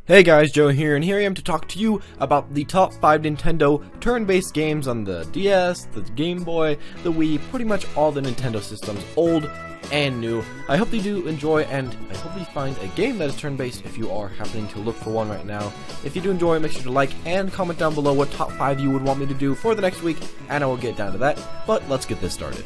Hey guys, Joe here, and here I am to talk to you about the top 5 Nintendo turn-based games on the DS, the Game Boy, the Wii, pretty much all the Nintendo systems, old and new. I hope you do enjoy, and I hope you find a game that is turn-based if you are happening to look for one right now. If you do enjoy, make sure to like and comment down below what top 5 you would want me to do for the next week, and I will get down to that, but let's get this started.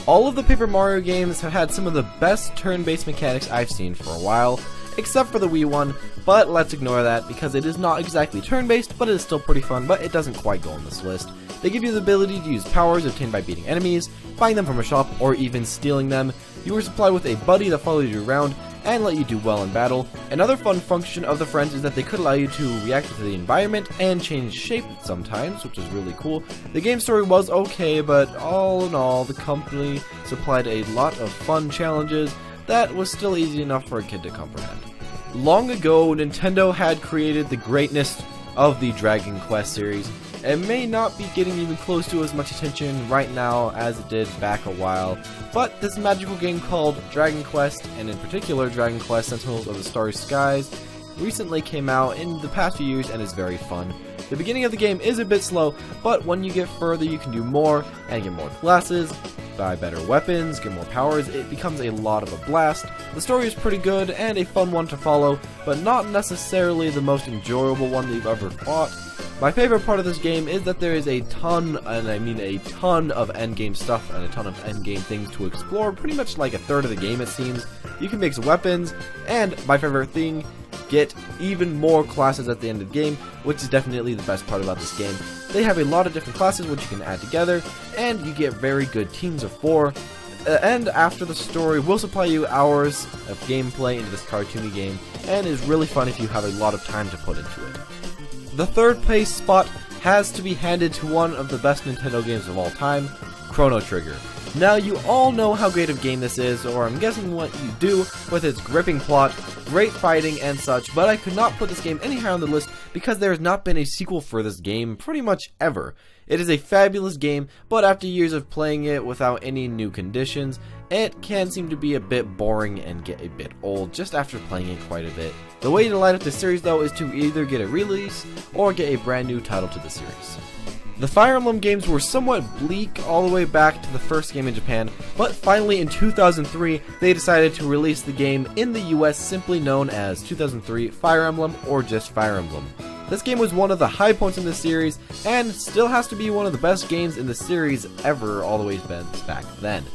All of the Paper Mario games have had some of the best turn-based mechanics I've seen for a while, except for the Wii one, but let's ignore that because it is not exactly turn-based, but it is still pretty fun, but it doesn't quite go on this list. They give you the ability to use powers obtained by beating enemies, buying them from a shop, or even stealing them. You are supplied with a buddy that follows you around and let you do well in battle. Another fun function of the friends is that they could allow you to react to the environment and change shape sometimes, which is really cool. The game story was okay, but all in all, the company supplied a lot of fun challenges that was still easy enough for a kid to comprehend. Long ago, Nintendo had created the greatness of the Dragon Quest series. It may not be getting even close to as much attention right now as it did back a while, but this magical game called Dragon Quest, and in particular Dragon Quest Sentinels of the Starry Skies, recently came out in the past few years and is very fun. The beginning of the game is a bit slow, but when you get further you can do more and get more classes, buy better weapons, get more powers. It becomes a lot of a blast. The story is pretty good and a fun one to follow, but not necessarily the most enjoyable one that you've ever fought. My favorite part of this game is that there is a ton, and I mean a ton, of endgame stuff and a ton of endgame things to explore, pretty much like a third of the game it seems. You can mix weapons, and my favorite thing, get even more classes at the end of the game, which is definitely the best part about this game. They have a lot of different classes which you can add together, and you get very good teams of 4. And after the story will supply you hours of gameplay into this cartoony game, and is really fun if you have a lot of time to put into it. The third place spot has to be handed to one of the best Nintendo games of all time, Chrono Trigger. Now you all know how great of a game this is, or I'm guessing what you do, with its gripping plot, great fighting and such, but I could not put this game any higher on the list because there has not been a sequel for this game pretty much ever. It is a fabulous game, but after years of playing it without any new conditions, it can seem to be a bit boring and get a bit old just after playing it quite a bit. The way to light up this series though is to either get a release or get a brand new title to the series. The Fire Emblem games were somewhat bleak all the way back to the first game in Japan, but finally in 2003 they decided to release the game in the US simply known as 2003 Fire Emblem or just Fire Emblem. This game was one of the high points in the series and still has to be one of the best games in the series ever all the way back then.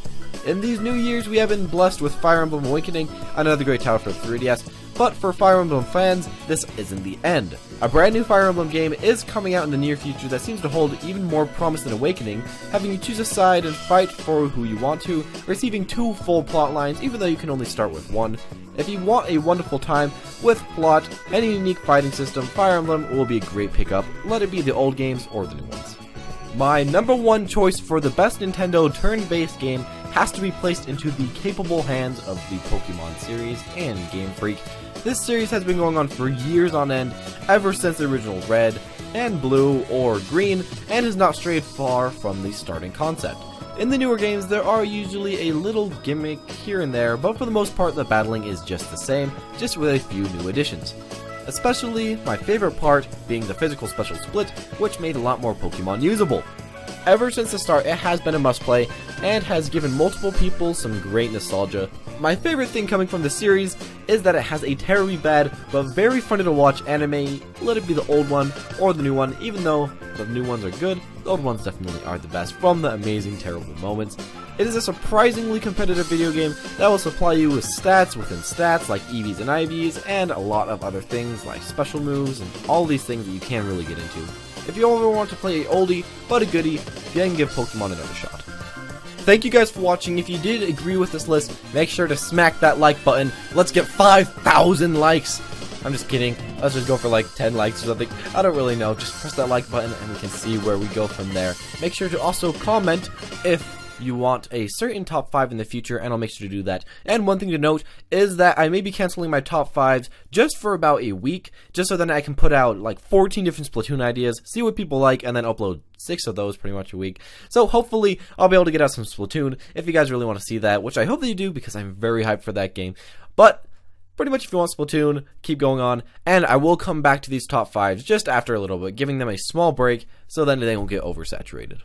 In these new years we have been blessed with Fire Emblem Awakening, another great title for 3DS, but for Fire Emblem fans, this isn't the end. A brand new Fire Emblem game is coming out in the near future that seems to hold even more promise than Awakening, having you choose a side and fight for who you want to, receiving 2 full plot lines even though you can only start with 1. If you want a wonderful time with plot and a unique fighting system, Fire Emblem will be a great pickup, let it be the old games or the new ones. My number 1 choice for the best Nintendo turn-based game has to be placed into the capable hands of the Pokemon series and Game Freak. This series has been going on for years on end, ever since the original Red and Blue or Green, and has not strayed far from the starting concept. In the newer games, there are usually a little gimmick here and there, but for the most part the battling is just the same, just with a few new additions. Especially my favorite part being the physical special split, which made a lot more Pokemon usable. Ever since the start, it has been a must-play, and has given multiple people some great nostalgia. My favorite thing coming from the series is that it has a terribly bad, but very funny to watch anime, let it be the old one or the new one. Even though the new ones are good, the old ones definitely are the best from the amazing terrible moments. It is a surprisingly competitive video game that will supply you with stats within stats like EVs and IVs, and a lot of other things like special moves and all these things that you can't really get into. If you ever want to play a oldie but a goodie, then give Pokemon another shot. Thank you guys for watching. If you did agree with this list, make sure to smack that like button. Let's get 5,000 likes. I'm just kidding. Let's just go for like 10 likes or something. I don't really know. Just press that like button and we can see where we go from there. Make sure to also comment if you want a certain top 5 in the future, and I'll make sure to do that. And one thing to note is that I may be canceling my top 5s just for about a week, just so then I can put out like 14 different Splatoon ideas, see what people like, and then upload 6 of those pretty much a week. So hopefully I'll be able to get out some Splatoon if you guys really want to see that, which I hope that you do because I'm very hyped for that game. But pretty much if you want Splatoon, keep going on, and I will come back to these top 5s just after a little bit, giving them a small break so then they won't get oversaturated.